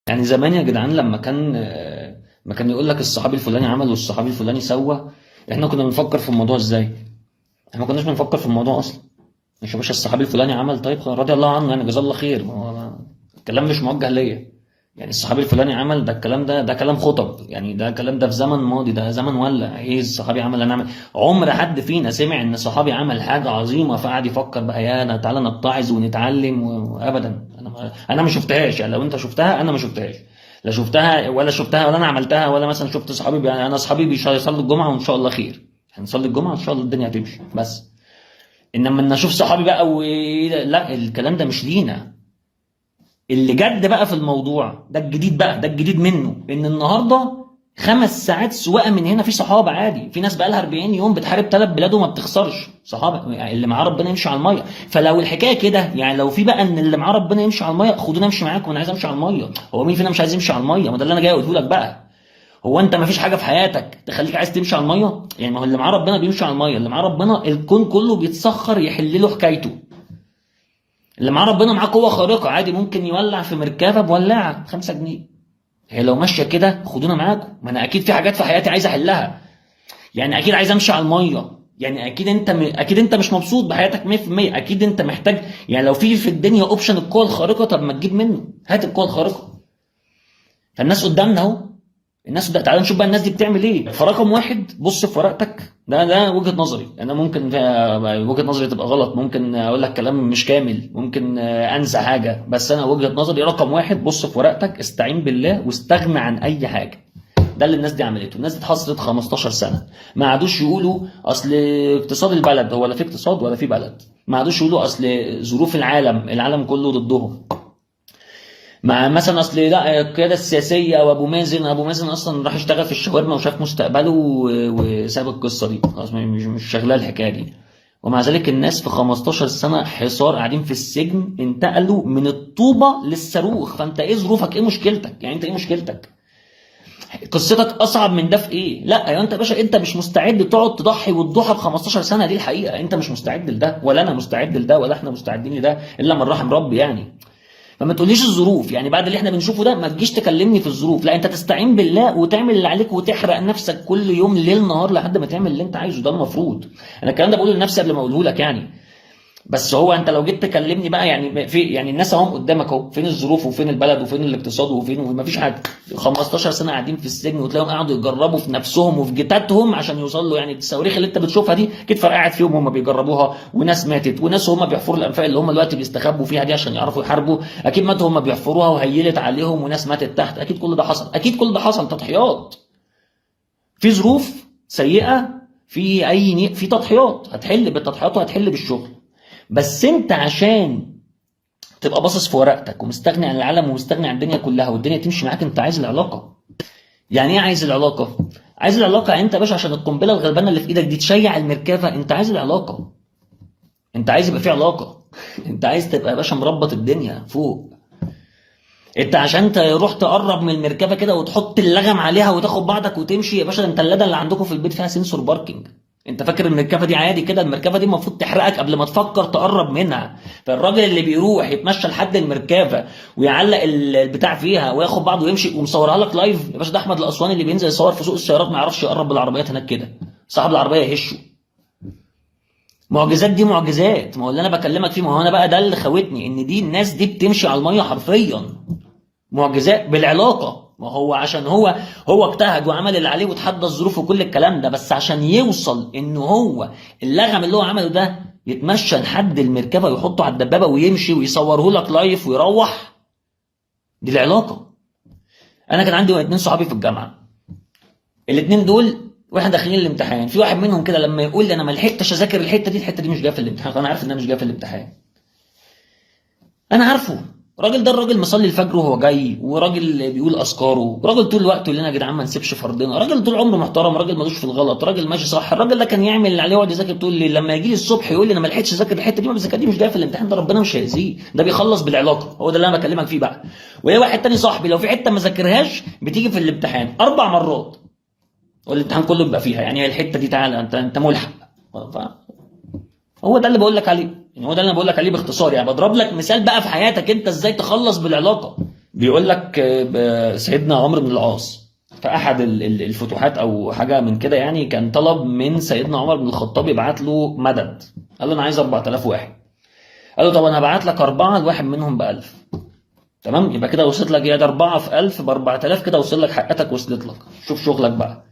يعني زمان يا جدعان لما كان ما كان يقول لك الصحابي الفلاني عمل والصحابي الفلاني سوى، احنا كنا بنفكر في الموضوع ازاي؟ احنا ما كناش بنفكر في الموضوع اصلا. مش يا باشا الصحابي الفلاني عمل، طيب رضي الله عنه يعني جزاه الله خير، ما هو الكلام مش موجه ليا. يعني الصحابي الفلاني عمل ده، الكلام ده كلام خطب، يعني ده كلام ده في زمن ماضي، ده زمن ولا ايه الصحابي عمل انا عمل. عمر حد فينا سمع ان صحابي عمل حاجه عظيمه فقعد يفكر بقى يا انا تعالى نتعظ ونتعلم وابدا. انا ما شفتهاش، يعني لو انت شفتها انا ما شفتهاش. لا شفتها ولا انا عملتها، ولا مثلا شفت صحابي يعني انا اصحابي بيصلوا الجمعه وان شاء الله خير، هنصلي الجمعه وان شاء الله الدنيا هتمشي بس. انما ان اشوف صحابي بقى لا الكلام ده مش لينا. اللي جد بقى في الموضوع ده الجديد بقى، ده الجديد منه، ان النهارده 5 ساعات سواقه من هنا في صحابه عادي، في ناس بقى لها 40 يوم بتحارب 3 بلاد وما بتخسرش، صحابه يعني اللي معاه ربنا يمشي على الميه. فلو الحكايه كده، يعني لو في بقى ان اللي معاه ربنا يمشي على الميه، خدوني امشي معاكم، انا عايز امشي على الميه. هو مين فينا مش عايز يمشي على الميه؟ ما ده اللي انا جاي اقوله لك بقى. هو انت ما فيش حاجه في حياتك تخليك عايز تمشي على الميه؟ يعني ما هو اللي معاه ربنا بيمشي على الميه، اللي معاه ربنا الكون كله بيتسخر يحل له حكايته. اللي معاه ربنا معاه قوه خارقه عادي ممكن يولع في مركبه بولاعه 5 جنيه. هي لو ماشيه كده خدونا معاكم، ما انا اكيد في حاجات في حياتي عايز احلها. يعني اكيد عايز امشي على الميه، يعني اكيد انت مش مبسوط بحياتك 100%، اكيد انت محتاج. يعني لو في الدنيا اوبشن القوه الخارقه، طب ما تجيب منه، هات القوه الخارقه. فالناس قدامنا اهو، الناس ده تعالى نشوف بقى الناس دي بتعمل ايه. فرقم واحد بص في ورقتك، ده وجهة نظري انا، ممكن وجهة نظري تبقى غلط، ممكن اقول لك كلام مش كامل، ممكن انسى حاجة، بس انا وجهة نظري رقم واحد بص في ورقتك، استعين بالله واستغنى عن اي حاجة. ده اللي الناس دي عملته. الناس دي اتحصرت 15 سنة، ما عادوش يقولوا اصل اقتصاد البلد، هو لا في اقتصاد ولا في بلد. ما عادوش يقولوا اصل ظروف العالم كله ضدهم. مع مثلا اصل لا القياده السياسيه وابو مازن اصلا راح يشتغل في الشاورما وشاف مستقبله وساب القصه دي خلاص، مش شغاله الحكايه دي. ومع ذلك الناس في 15 سنه حصار قاعدين في السجن انتقلوا من الطوبه للصاروخ. فانت ايه ظروفك؟ ايه مشكلتك؟ يعني انت ايه مشكلتك؟ قصتك اصعب من ده في ايه؟ لا يا انت يا باشا انت مش مستعد تقعد تضحي وتضحى ب 15 سنه، دي الحقيقه. انت مش مستعد لده، ولا انا مستعد لده، ولا احنا مستعدين لده الا من رحم ربي يعني. فما تقوليش الظروف، يعني بعد اللي احنا بنشوفه ده ما تجيش تكلمني في الظروف، لا انت تستعين بالله وتعمل اللي عليك وتحرق نفسك كل يوم ليل نهار لحد ما تعمل اللي انت عايزه. ده المفروض. انا الكلام ده بقوله لنفسي قبل ما اقوله لك يعني. بس هو انت لو جيت تكلمني بقى، يعني في يعني الناس اهم قدامك اهو، فين الظروف وفين البلد وفين الاقتصاد وما فيش حاجه. 15 سنه قاعدين في السجن وتلاقيهم قعدوا يجربوا في نفسهم وفي جتاتهم عشان يوصلوا. يعني الصواريخ اللي انت بتشوفها دي اكيد فرقعت فيهم وهم بيجربوها، وناس ماتت، وناس هم بيحفروا الانفاق اللي هم دلوقتي بيستخبوا فيها دي عشان يعرفوا يحاربوا اكيد ماتوا هم بيحفروها وهيلت عليهم، وناس ماتت تحت. اكيد كل ده حصل، اكيد كل ده حصل تضحيات. في ظروف سيئه، في تضحيات، هتحل بالتضحيات وهتحل بالشغل. بس انت عشان تبقى باصص في ورقتك ومستغني عن العالم ومستغني عن الدنيا كلها والدنيا تمشي معاك، انت عايز العلاقه. يعني ايه عايز العلاقه؟ عايز العلاقه يعني انت يا باشا عشان القنبله الغلبانه اللي في ايدك دي تشيع المركبه، انت عايز العلاقه. انت عايز يبقى في علاقه. انت عايز تبقى يا باشا مربط الدنيا فوق. انت عشان تروح تقرب من المركبه كده وتحط اللغم عليها وتاخد بعضك وتمشي يا باشا، انت اللدى اللي عندكم في البيت فيها سنسور باركينج. انت فاكر المركبه دي عادي كده؟ المركبه دي المفروض تحرقك قبل ما تفكر تقرب منها. فالراجل اللي بيروح يتمشى لحد المركبه ويعلق البتاع فيها وياخد بعضه ويمشي ومصورها لك لايف، يا باشا ده احمد الاسواني اللي بينزل يصور في سوق السيارات ما يعرفش يقرب بالعربيات هناك كده، صاحب العربيه يهشه. معجزات دي معجزات. ما هو اللي انا بكلمك فيه، ما هو انا بقى ده اللي خوتني ان دي الناس دي بتمشي على الميه حرفيا. معجزات بالعلاقه. ما هو عشان هو اجتهد وعمل اللي عليه وتحدى الظروف وكل الكلام ده، بس عشان يوصل ان هو اللغم اللي هو عمله ده يتمشى لحد المركبه ويحطه على الدبابه ويمشي ويصوره لك لايف ويروح. دي العلاقه. انا كان عندي 2 صحابي في الجامعه، الاثنين دول واحنا داخلين الامتحان، في واحد منهم كده لما يقول لي انا ما لحقتش اذاكر الحته دي مش جايه في الامتحان، انا عارف انها مش جايه في الامتحان. انا عارفه الراجل مصلي الفجر وهو جاي، وراجل بيقول اذكاره، راجل طول الوقت يقول لنا يا جدعان ما نسيبش فرضنا، راجل طول عمره محترم، راجل ملوش في الغلط، راجل ماشي صح. الراجل ده كان يعمل اللي عليه ويقعد يذاكر طول الليل، لما يجي لي الصبح يقول لي انا ما لحقتش اذاكر الحته دي، ما بذاكر دي مش جايه في الامتحان، ده ربنا مش هيأذيه، ده بيخلص بالعلاقه. هو ده اللي انا بكلمك فيه بقى. وهي واحد تاني صاحبي لو في حته ما ذاكرهاش بتيجي في الامتحان 4 مرات والامتحان كله بيبقى فيها، يعني الحته دي تعالى انت ملحق. هو ده اللي بقول لك عليه، يعني هو ده اللي انا بقول لك عليه باختصار، يعني بضرب لك مثال بقى في حياتك انت ازاي تخلص بالعلاقه. بيقول لك سيدنا عمرو بن العاص في احد الفتوحات او حاجه من كده يعني، كان طلب من سيدنا عمر بن الخطاب يبعت له مدد. قال له انا عايز 4000 واحد. قال له طب انا هبعت لك 4، الواحد منهم ب 1000. تمام، يبقى كده وصلت لك، يا 4 في 1000 ب 4000، كده وصل لك حقتك، وصلت لك. شوف شغلك بقى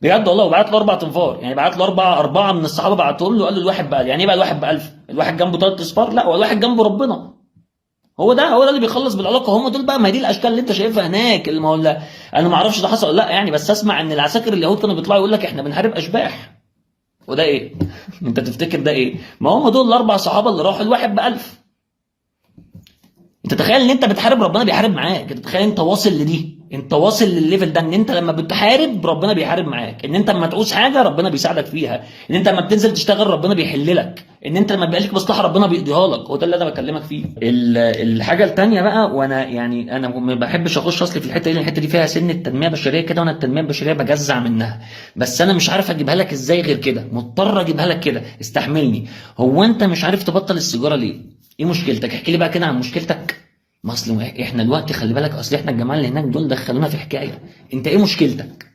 بجد والله. وبعت له 4 تنفار، يعني بعت له 4 من الصحابه بعتهم له، قال له الواحد بقى، يعني ايه بقى الواحد ب 1000؟ الواحد جنبه 3 اصفار؟ لا، هو الواحد جنبه ربنا. هو ده اللي بيخلص بالعلاقه. هم دول بقى، ما هي دي الاشكال اللي انت شايفها هناك. اللي ما هو انا ما اعرفش ده حصل ولا لا يعني، بس اسمع ان العساكر اليهود كانوا بيطلعوا يقول لك احنا بنحارب اشباح. وده ايه؟ انت تفتكر ده ايه؟ ما هم دول ال4 صحابه اللي راحوا، الواحد ب 1000. انت تخيل ان انت بتحارب ربنا بيحارب معاك. انت تخيل انت واصل لدي، انت واصل للليفل ده، ان انت لما بتحارب ربنا بيحارب معاك، ان انت لما تعوز حاجه ربنا بيساعدك فيها، ان انت لما بتنزل تشتغل ربنا بيحل لك، ان انت لما بيبقى لك مصلحه ربنا بيقضيها لك. هو ده اللي انا بكلمك فيه. الحاجه الثانيه بقى، وانا يعني انا ما بحبش اخش اصلي في الحته دي، لان الحته دي فيها سن التنميه البشريه كده، وانا التنميه البشريه بجزع منها، بس انا مش عارف اجيبها لك ازاي غير كده، مضطر اجيبها لك كده، استحملني. هو انت مش عارف تبطل السيجاره ليه؟ ايه مشكلتك؟ احكي لي بقى كده عن مشكلتك. ما اصل احنا دلوقتي خلي بالك، اصل احنا الجماعه اللي هناك دول دخلونا في حكايه. انت ايه مشكلتك؟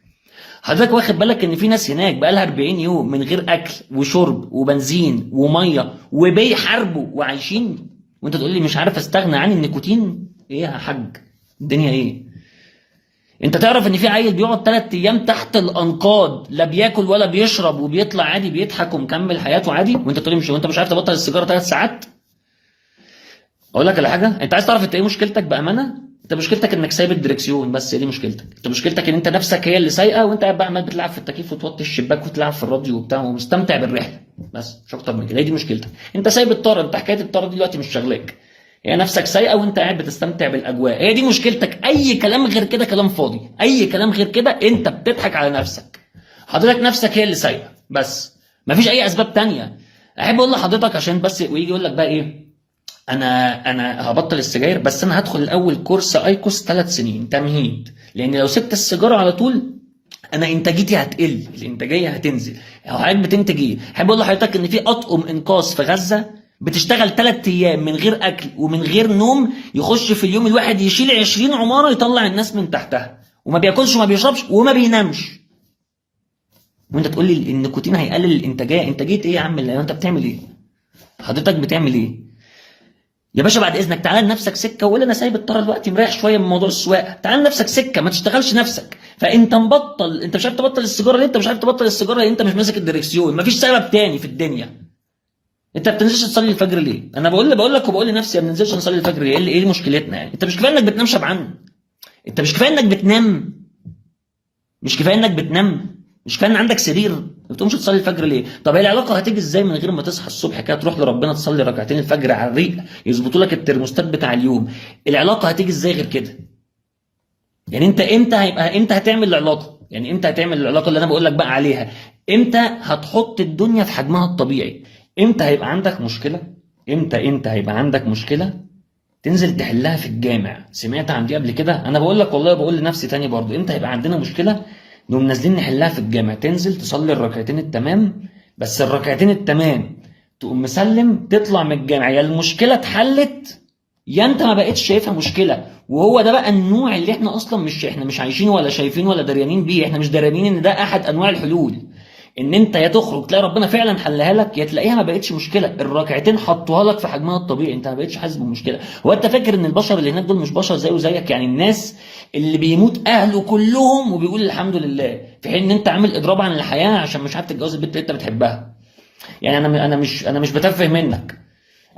حضرتك واخد بالك ان في ناس هناك بقى لها 40 يوم من غير اكل وشرب وبنزين وميه وبيحاربوا وعايشين، وانت تقول لي مش عارف استغنى عن النيكوتين؟ ايه يا حاج؟ الدنيا ايه؟ انت تعرف ان في عيل بيقعد 3 ايام تحت الانقاض، لا بياكل ولا بيشرب، وبيطلع عادي بيضحك ومكمل حياته عادي، وانت تقول لي مش، وانت مش عارف تبطل السيجاره 3 ساعات؟ اقول لك على حاجه، انت عايز تعرف انت ايه مشكلتك بامانه؟ انت مشكلتك انك سايب الدركسيون بس، هي دي مشكلتك. انت مشكلتك ان انت نفسك هي اللي سايقه، وانت قاعد بقى عمال بتلعب في التكييف وتوطي الشباك وتلعب في الراديو وبتاع ومستمتع بالرحله، بس مش اكتر من كده. هي دي مشكلتك. انت سايب الطاره، انت حكايه الطاره دي دلوقتي مش شغلاك، هي نفسك سايقه وانت قاعد بتستمتع بالاجواء، هي دي مشكلتك. اي كلام غير كده كلام فاضي، اي كلام غير كده انت بتضحك على نفسك. حضرتك نفسك هي اللي سايقه بس، مفيش اي اسباب تانية. احب اقول لحضرتك عشان بس، ويجي يقول لك بقى ايه، انا هبطل السجاير، بس انا هدخل الاول كورس ايكوس 3 سنين تمهيد، لان لو سبت السيجاره على طول انا انتاجيتي هتقل، الانتاجيه هتنزل. هو حضرتك بتنتج ايه؟ احب اقول لحضرتك ان في اطقم انقاذ في غزه بتشتغل 3 ايام من غير اكل ومن غير نوم، يخش في اليوم الواحد يشيل 20 عماره يطلع الناس من تحتها، وما بياكلش وما بيشربش وما بينامش. وانت تقول لي النيكوتين هيقلل الانتاجيه؟ انتاجيه ايه يا عم؟ اللي انت بتعمل ايه؟ حضرتك بتعمل ايه يا باشا؟ بعد اذنك تعال لنفسك سكه، وقول انا سايب الطاره دلوقتي مريح شويه من موضوع السواقه. تعال لنفسك سكه، ما تشتغلش نفسك. فانت مبطل، انت مش عارف تبطل السيجاره ليه؟ انت مش عارف تبطل السيجاره لان انت مش ماسك الدركسيون. مفيش سبب تاني في الدنيا. انت ما بتنزلش تصلي الفجر ليه؟ انا بقول لك وبقول لنفسي ما بننزلش نصلي الفجر ليه؟ ايه مشكلتنا يعني؟ انت مش كفايه انك بتنام شبعان؟ انت مش كفايه انك بتنام؟ مش كفايه انك بتنام؟ مش كفايه ان عندك سرير؟ ما بتقومش تصلي الفجر ليه؟ طب هي العلاقه هتيجي ازاي من غير ما تصحى الصبح كده تروح لربنا تصلي ركعتين الفجر على الريق يظبطوا لك الترموستات بتاع اليوم؟ العلاقه هتيجي ازاي غير كده؟ يعني انت امتى هتعمل العلاقه؟ يعني امتى هتعمل العلاقه اللي انا بقول لك بقى عليها؟ امتى هتحط الدنيا في حجمها الطبيعي؟ امتى هيبقى عندك مشكله؟ امتى هيبقى عندك مشكله تنزل تحلها في الجامع؟ سمعت عن دي قبل كده؟ انا بقول لك والله، بقول لنفسي تاني برضو، امتى هيبقى عندنا مشكله نقوم نازلين نحلها في الجامع؟ تنزل تصلي الركعتين التمام، بس الركعتين التمام تقوم مسلم تطلع من الجامع، يا المشكله اتحلت يا انت ما بقتش شايفها مشكله. وهو ده بقى النوع اللي احنا اصلا احنا مش عايشينه ولا شايفين ولا دريانين بيه. احنا مش دريانين ان ده احد انواع الحلول، ان انت يا تخرج تلاقي ربنا فعلا حلها لك، يا تلاقيها ما بقتش مشكله، الركعتين حطوها لك في حجمها الطبيعي، انت ما بقتش حاسس بالمشكله. هو انت فاكر ان البشر اللي هناك دول مش بشر زيه وزيك؟ يعني الناس اللي بيموت اهله كلهم وبيقول الحمد لله، في حين ان انت عامل اضراب عن الحياه عشان مش عارف تتجوز البنت اللي انت بتحبها. يعني انا مش بتفه منك،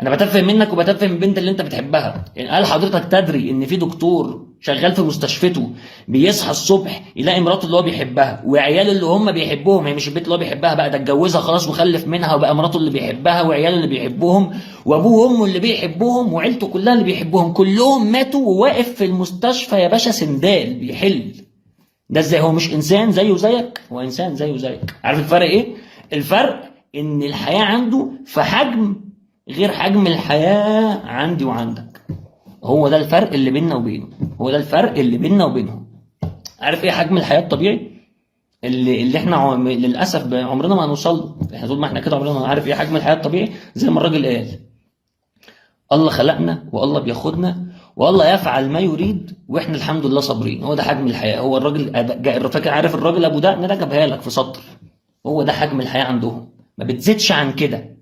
انا بتفه منك وبتفه من البنت اللي انت بتحبها. يعني هل حضرتك تدري ان في دكتور شغال في مستشفته بيصحى الصبح يلاقي مراته اللي هو بيحبها وعياله اللي هم بيحبوهم، هي مش البنت اللي هو بيحبها بقى، ده اتجوزها خلاص وخلف منها وبقى مراته اللي بيحبها وعياله اللي بيحبوهم وابوه وامه اللي بيحبوهم وعيلته كلها اللي بيحبوهم، كلهم ماتوا وواقف في المستشفى يا باشا سندال بيحل؟ ده ازاي؟ هو مش انسان زيه وزيك؟ هو انسان زيه وزيك. عارف الفرق ايه؟ الفرق ان الحياه عنده في حجم غير حجم الحياة عندي وعندك. هو ده الفرق اللي بيننا وبينه، هو ده الفرق اللي بيننا وبينهم. عارف ايه حجم الحياة الطبيعي اللي احنا للاسف عمرنا ما هنوصل له؟ احنا طول ما احنا كده عمرنا ما عارف ايه حجم الحياة الطبيعي. زي ما الراجل قال، الله خلقنا والله بياخدنا والله يفعل ما يريد واحنا الحمد لله صابرين. هو ده حجم الحياه. هو الراجل فاكر، عارف الراجل ابو دقن ده جابها لك في سطر. هو ده حجم الحياه عندهم، ما بتزيدش عن كده.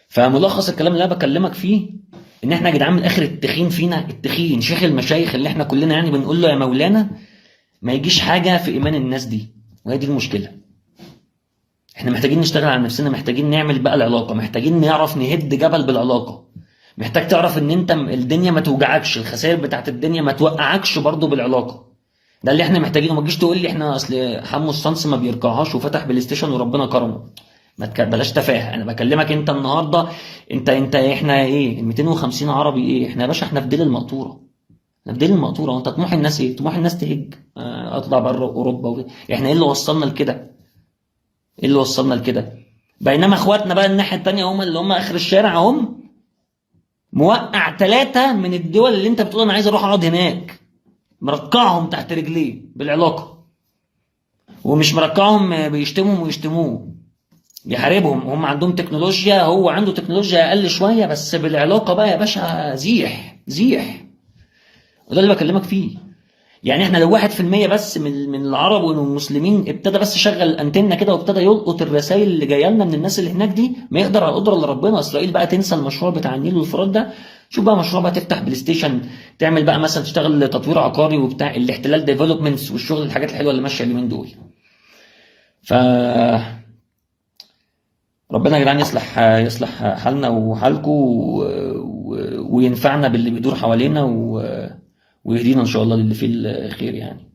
فملخص الكلام اللي انا بكلمك فيه ان احنا يا جدعان من الاخر التخين فينا، التخين شيخ المشايخ اللي احنا كلنا يعني بنقول له يا مولانا، ما يجيش حاجه في ايمان الناس دي. وهي دي المشكله. احنا محتاجين نشتغل على نفسنا، محتاجين نعمل بقى العلاقه، محتاجين نعرف نهد جبل بالعلاقه. محتاج تعرف ان انت الدنيا ما توجعكش، الخسائر بتاعت الدنيا ما توقعكش برضو بالعلاقه. ده اللي احنا محتاجينه. ما تجيش تقول لي احنا اصل حمو الصنص ما بيركعهاش وفتح بلاي ستيشن وربنا كرمه. ما بلاش تفاهه. انا بكلمك انت النهارده، انت احنا ايه؟ ال 250 عربي ايه؟ احنا يا باشا احنا في ديل المقطوره. احنا في ديل المقطوره. وانت طموح الناس ايه؟ طموح الناس تهج، اطلع بره اوروبا احنا ايه اللي وصلنا لكده؟ ايه اللي وصلنا لكده؟ بينما اخواتنا بقى الناحيه الثانيه هم اللي هم اخر الشارع، هم موقع 3 من الدول اللي انت بتقول انا عايز اروح اقعد هناك، مرقعهم تحت رجليه بالعلاقه. ومش مرقعهم بيشتمهم ويشتموه، بيحاربهم. هم عندهم تكنولوجيا، هو عنده تكنولوجيا اقل شويه، بس بالعلاقه بقى يا باشا زيح زيح. وده اللي بكلمك فيه. يعني احنا لو 1% بس من العرب والمسلمين ابتدى بس شغل الانتنه كده وابتدى يلقط الرسائل اللي جايه لنا من الناس اللي هناك دي، ما يقدر على القدره اللي ربنا. اسرائيل بقى تنسى المشروع بتاع النيل والفرات ده. شوف بقى مشروع بقى تفتح بلاي ستيشن، تعمل بقى مثلا تشتغل تطوير عقاري وبتاع الاحتلال ديفلوبمنتس والشغل، الحاجات الحلوه اللي ماشيه اليومين دول. ف ربنا يا جدعان يصلح حالنا وحالكم وينفعنا باللي بيدور حوالينا ويهدينا ان شاء الله للي فيه الخير يعني.